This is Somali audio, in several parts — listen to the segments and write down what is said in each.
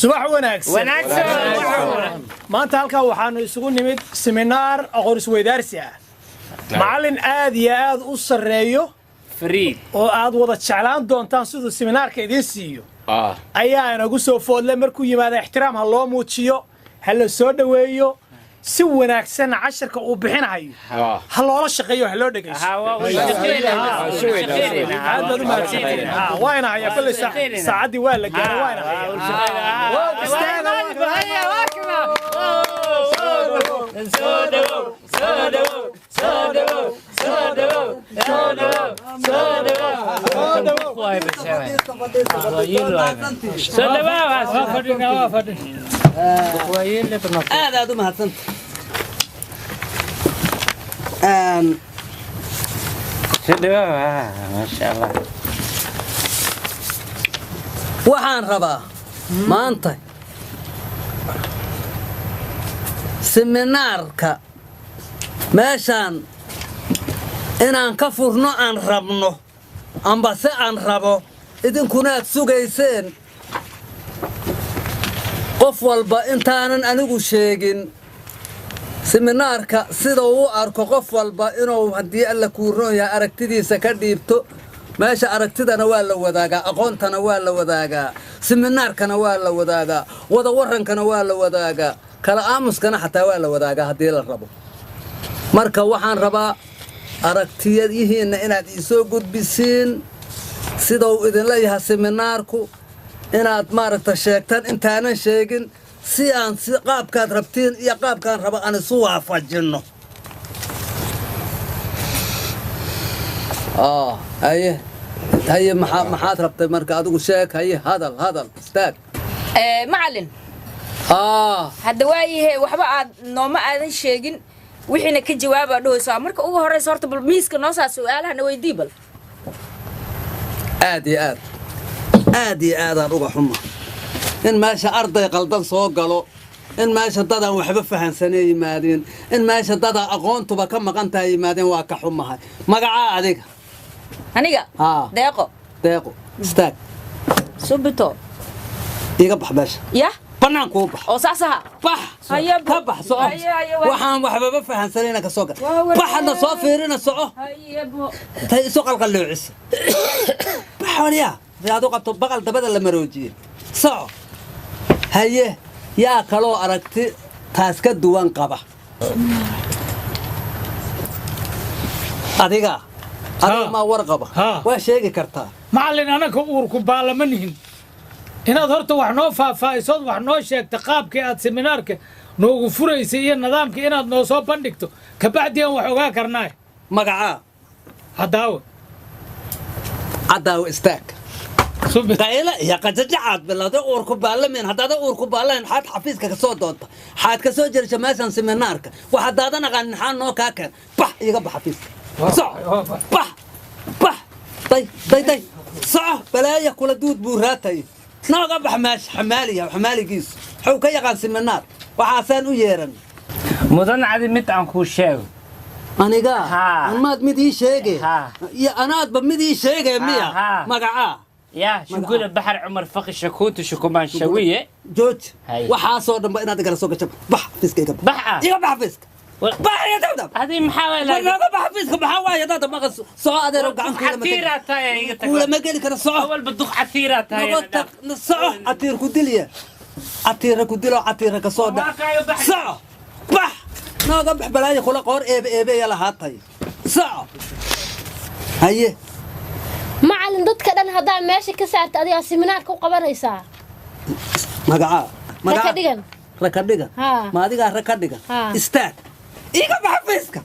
subax wanaagsan maanta halka waxaanu isugu nimid seminar aqoon isweydaarsi ah macallin aad iyo aad u sareeyo fariid oo aad wada jeclaan doontaan sidoo seminarka idin siiyo ayaa inagu soo foodle markuu yimaado ixtiraam ha loo muujiyo hal soo dhaweeyo si wanaagsan casharka uu bixinayo ha loola shaqeeyo ha loo dhageysto waana haya kulli saacadii waa la gaaray waana aad u mahadsantahay waxaan rabaa maanta seminaarka meeshaan inaan ka furno aan rabno amba se aan rabo idinkuna aad sugayseen qof walba intaanan anigu sheegin seminaarka sida uu arko qof walba inuu haddii alla kuu roon yahay aragtidiisa ka dhiibto meesha aragtidana waa la wadaagaa aqoontana waa la wadaagaa seminaarkana waa la wadaagaa wada warankana waa la wadaagaa kala aamuskana xataa waa la wadaagaa haddii la rabo marka waxaan rabaa aragtiyadihiinna inaad isoo gudbisiin sida uu idinla yahay seminaarku inaad maaragta sheegtaan intaanan sheegin si aan qaabkaad rabtiin iyo qaabkaan raba aan isu waafajinno haye maxaad rabtay marka adigu sheeg haye hadal istaag macallin hadda waayahay waxba aad nooma aadan sheegin wixiina ka jawaaba dhahaysaa marka ugu horeysa horta bal miiska noo saa su'aalahana weydii bal aad iyo aadaan uga xuma in meesha arday qaldan soo galo in meesha dadaan waxba fahansanee yimaadeen in meesha dadaa aqoontuba ka maqan tahay yimaadeen waa ka xumahay magacaa aniga deeqo istaag subito iga bax meesha yah bannaankuu bax oo saasaha bax ka bax soco waxaan waxbaba fahansanayna ka soo gal baxadna soo fiirina soco tay isu qalqalloocisa bax waliyaa aad u qabto baqal dabada la maroojiye soco haye yaa kaloo aragti taas ka duwan qaba adiga maa war qaba waa sheegi kartaa macallin anaka uurku baalama nihin inaad horta wax noo faahfaahisood wax noo sheegta qaabkii aad seminaarka noogu furaysay iyo nidaamka inaad noo soo bandhigto kabacdi aan wax ogaa karnaay magacaa caddaawo istaag qayla iyo qajajacaad bilowday uurku baalamin haddaada uurku baalayn xaad xafiiska ka soo doonta xaad ka soo jerisha meeshan seminaarka wax haddaadan aqaan maxaa noo kaa keen bax iga bax xafiiska bax day soco balaaya kula duud buu raatay nooga bax meesha xamaaligiisu wuxuu ka yaqaan seminaar waxaasaan u yeeran mudan cadi mid aan kuu sheego aniga maad mid ii sheege iyo anaadba mid ii sheege miya magacaa يا شنقول بحر عمر فقي شكوت وشكومان شوية جوج وحاسو دم إن هذا قرصو كشب بح فيسك يا بح بح فيسك بح يا دم هذه محاولة لا بح فيسك بحاول يا دم مغص سواء هذا رجع عنك عتيرة تاي ولا ما قال لك أنا سواء أول بدخ عتيرة تاي سواء عتير كوديليا عتير كوديلو عتير كصودا سواء بح ناقة بح بلاي خلا قار إيه يلا هاتاي سواء هيه macallin dadka dhan hadaa meesha ka saarta adiga seminaarka u qabanaysaa rakadhigan ma adiga rakadhigan istaag iga bax fiiska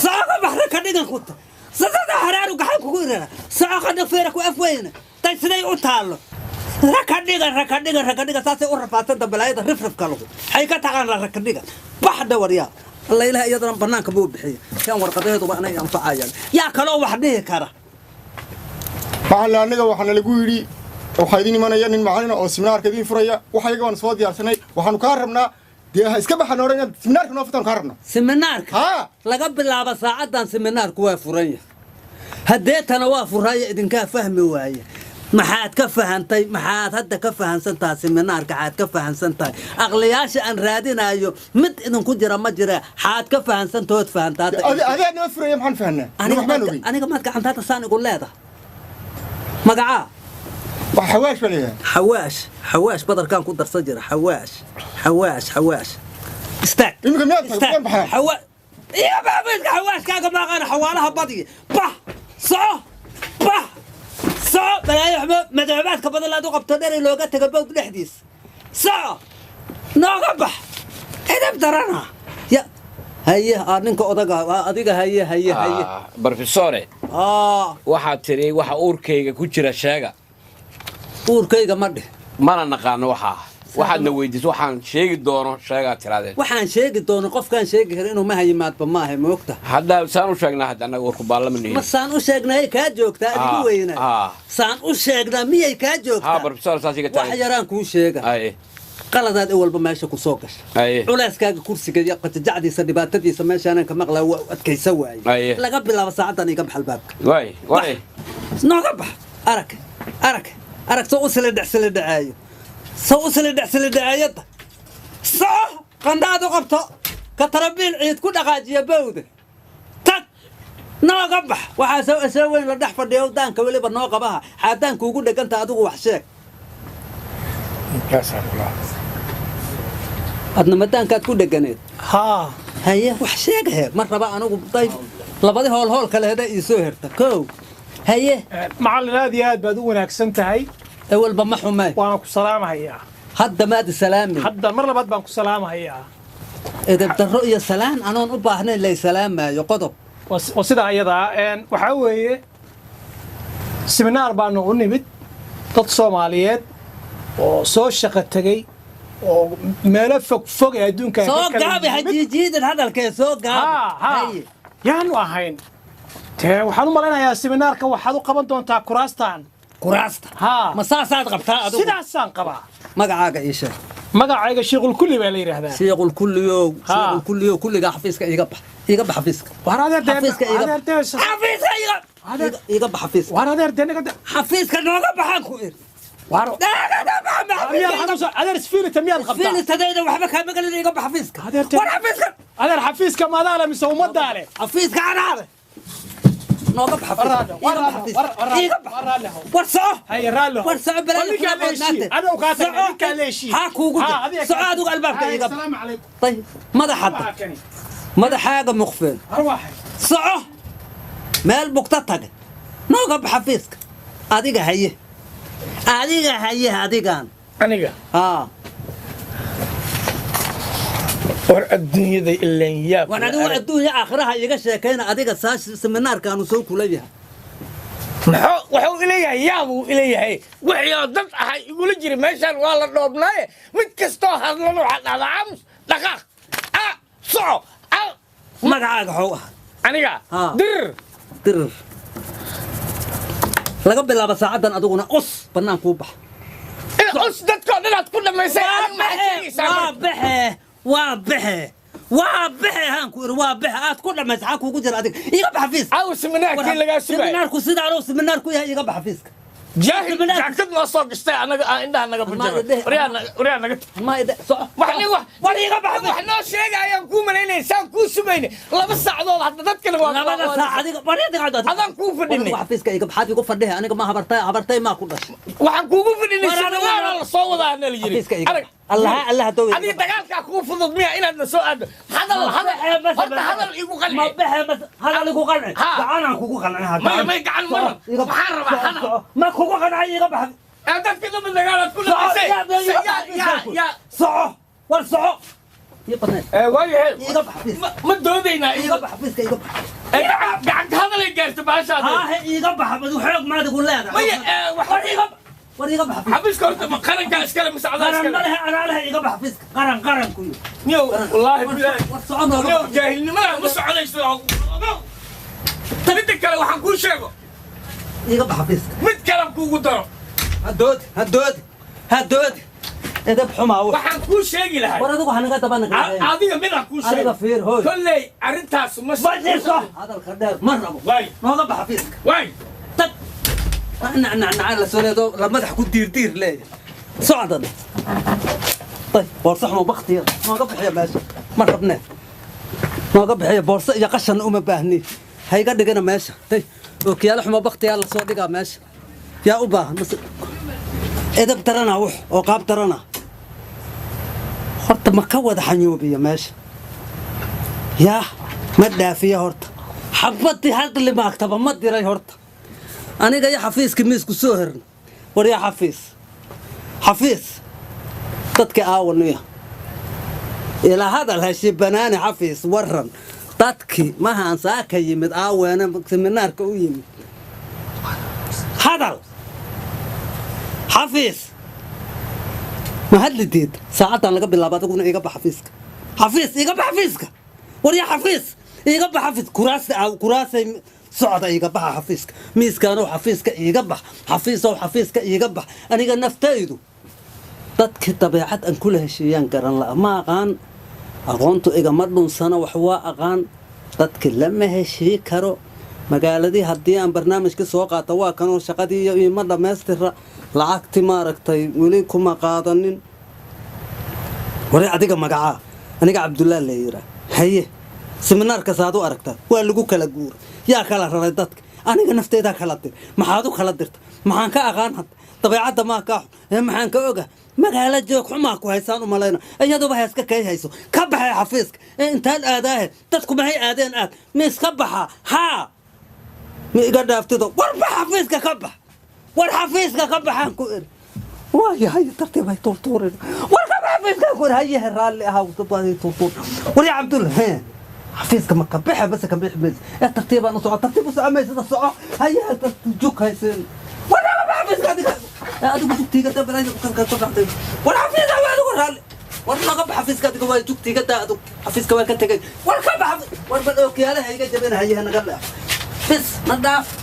saaqa bax rakadhigan kuta sadada haraaru gacan kugu irana saaqa dhafeera ku afweyna tay siday u taalo rakadhigan saasay u rafaasanta balaayada rifrifka lagu ay ka taqaan rakadhigan bax dhawariya alla ilaahay iyadana banaanka buu bixiyo kan warqadeedu waa inay anfacayaan yaa kaloo wax dhihi kara macallin aniga waxaana lagu yidhi waxaa idin imanaya nin macallin oo seminaarka idin furaya waxayga waan soo diyaarsanay waxaanu kaa rabnaa dee ha iska baxan hore inaad seminaarka noo furtaan kaa rabnaa seminaarka laga bilaabo saacadan seminaarku waa furan yahay haddeetana waa furaya idinkaa fahmi waaye maxaad ka fahantay maxaad hadda ka fahansantahay seminaarka xaad ka fahansantahay aqliyaasha aan raadinayo mid idinku jira ma jira xaad ka fahansantood fahantaada adiga noo furaya maxaan fahanaa aniga maad gacantaada saan igu leedahay magacaa حواش ولا حواش بدر كان كنت درس جرا حواش استاك يمكن ما تفهم حواش يا بابا حواش كاغا ما غير حوالها بدي بح صح بلا يحمد مدعبات كبدل لا دوق بتدري لو قد تقبل بالحديث صح نوقبح اذا بدرنا يا هيا نينك odaga adiga هيا بروفيسور waxaad tiri waxa uurkayga ku jira sheega uurkayga ma dhih mana naqaan waxaadna weydiis waxaan sheegi doono sheega tiraadeen waxaan sheegi doono qofkaan sheegi karo inuu ma hayimaadba ma ahay moogta hadda saan u sheegnaa hadda anaga warku baarlamaan ma saan u sheegnaa ka joogta adigu weeyna saan u sheegnaa miyay ka joogta borofeesor saasiga tahay wax yaraan ku sheega qaladaad walba meesha ku soo gashay culeyskaaga kursiga iyo qatajacdiisa dhibaatadiisa meeshaan ka maqlaa waa adkaysa waayay laga bilaabo saacadan iga baxal baabka way nooga bax arag soo usla dhacaayo صح قنداد قبطه كتربيل عيد كل قاجيه بوده تك نو قبح waxa soo asaween la dhax fadhiyo daanka waliba noo qabaha xaadaanku ugu dhaganta adigu wax sheeg adna madaankaad ku dhaganeed haye wax sheeg mar raba anigu dayb labadii hool kale hada ii soo herta koow haye macallin aad baad u wanaagsan tahay walba ma xumay waan ku salaamayaa hadda maad salaami hadda mar labaad baan ku salaamayaa idab darro iyo salaan anoon u baahnayn lay salaamayo qodob sida ayada waxa weeye seminar baan u nimid dad Soomaaliyeed oo soo shaqo tagay oo meel fog adduunka soo gaabi hajiijiidan hadalkee soo gaabi yaanu ahayn waxaan u maleynayaa seminarka waxaad u qaban doontaa kuraastan ما ساسات قبتها أدو سداسان قبا مقعاق إيشه مقعاق شيخ الكل بقى لي رهذا شيخ الكل يوم كل جا حفيزك يقبح حفيزك وهذا حفيزك يقبح حفيزك وهذا دينك حفيزك نوقف حنكوير وارو هذا سفينة تميال خبطة سفينة تدينا وحبك هم قال لي يقبح حفيزك هذا حفيزك ما داله مسوي ما داله حفيزك أنا هذا نوقف حفيزك ورسعه هاي رالو ورسعه بلا أنا وكاتب كاليشي هاكو قلت سعاد وقلبك السلام عليكم طيب ماذا حد ماذا حاجة مخفل أرواحي سعه مال بقطتك نوقف حفيزك أديك هي أديك أنيقا الدنيا ذي إلا إياه وأنا أقول الدنيا آخرها يقشة كأن أديك ساش سمنار كانوا سوق ليها وحو إليها يابو إليها وحيا ضد يقول جري ماشان والله دوبناي متكستو هذلو حتى هذا عمس دقاق صعو مقعاق حوها أنيقا در laga bilaabo saacadan aduguna us banaan ku bax us dadka dad ku dhameysay waa baxe han ku waa baxe aad ku dhameysay ha kugu jira adig iga bax fiis aw seminaarkii laga subay seminaarku sida aroos seminaarku yahay iga bax fiiska jaahil jaakad ma soo gastay anaga indhaha naga bujay وريانا ما يد ورينا بعد احنا شيء ayaan ku maleynay saan ku sumayna laba saacadood hadda dadkana waa laba saacad ورينا قاعد adan ku fadhinay wax fiiska iga baxaad igu fadhihay aniga ma habartay ma ku dhashay waxaan kuugu fadhinay seminar la soo wadaana la yiri الله دوي هذه دغالك كو فضد ميا ان لا سو اد هذا igu qalay ما بخ بس هذا igu qalay gacan kugu qalay hada ma gacan mar waxaan rabaa hada ما kugu qalay iga bax dadka dad dagaalad ku dhaxay ya صعو والصعو يبطل وايه iga bax ما doodayna iga bax fiiska iga bax gacan hada la gaarto baashaada iga bax madu xoog ma adigu leedahay وريقة بحفيز حفيزك أنت قرن كاس كلام مساعدة قرن مالها أنا عليها يقى بحفيزك قرن كله نيو والله بالله نيو جاهلني ما مساعدة يسوي تبيتك لو حنقول شيء يقى بحفيزك مت كلام كوجو ترى هدود إذا بحماه وحنقول شيء لها ورا دوك حنقول تبانك عادي من حنقول شيء هذا فير هو كل أرنتاس صح هذا الخدام مرة واي ما هذا بحفيزك واي على سوليدو لما تحكوا دير ليه صعدا طيب بورصة ما بختي ما قبح يا باشا ما ربنا ما قبح يا بورصة يا قشن باهني هاي قد قنا ماشي طيب اوكي يا لحمة بختي يلا صديقة ماشي يا أبا بس إذا بترنا وح وقاب ترنا هرت مكود حنيوبي يا ماشي يا ما دافية هرت حبتي هرت اللي ما اكتبه ما تدري هرت أنا جاي حفيز كميس كسوهر وريا حفيز تدك آول ويا إلى هذا الهشي بناني حفيز ورن تدك ما هنساك يمد أنا سمنار كويم هذا حفيز ما هاد الجديد ساعات أنا قبل لابد أقول إيجاب حفيز إيجاب حفيزك وريا حفيز إيجاب حفيز كراسة صعد إيجاب حفيزك ميس كانوا حفيزك إيجاب حفيز أو حفيزك إيجاب أنا قلنا نفتيدو تذكر طبيعة أن كل هالشيء ينقرن لا ما أغان أغانتو إيجا مدن سنة وحوا أغان تذكر لما هالشيء كرو مقالدي هدي أن برنامج كسوقة توا كانوا شقدي يمر ماستر لعقت ماركتي وليكم قادنين وري عديك مقعا أنا عبد الله اللي يرى هي سمنار كسادو أركتا واللجو كلا جور يا كلا ردتك أنا نفتي ذا كلادر ما حادو كلادرت ما عنك أغان طبيعة ما كاح ما عنك أوجا مقالة جوك حماك وهيسان وملاينا أي هذا بهيسك كي هيسو كبح يا حفيزك أنت الأداء تذكر معي أدين أد مس كبحها ها قد أفتدو وربح حفيزك كبح والحفيزك كبح عنكوير هاي ترتيب هاي طورطور والكبح حفيزك كور هاي هرالي هاو تبغى طورطور ولي عبد الله هين حفيزك ما كبحها بس كبح بس الترتيب أنا صعد ترتيب بس أما يصير الصعد هاي جوك هاي سن ولا حفيزك هذيك هذا جوك تيجي تبغى كان تبغى ولا حفيزك هذا هرالي ولا كبح حفيزك هذيك ولا جوك تيجي هذا حفيزك ولا كنت ولا كبح ولا أوكي هذا هاي جبنا هاي هنا قبل بس نضاف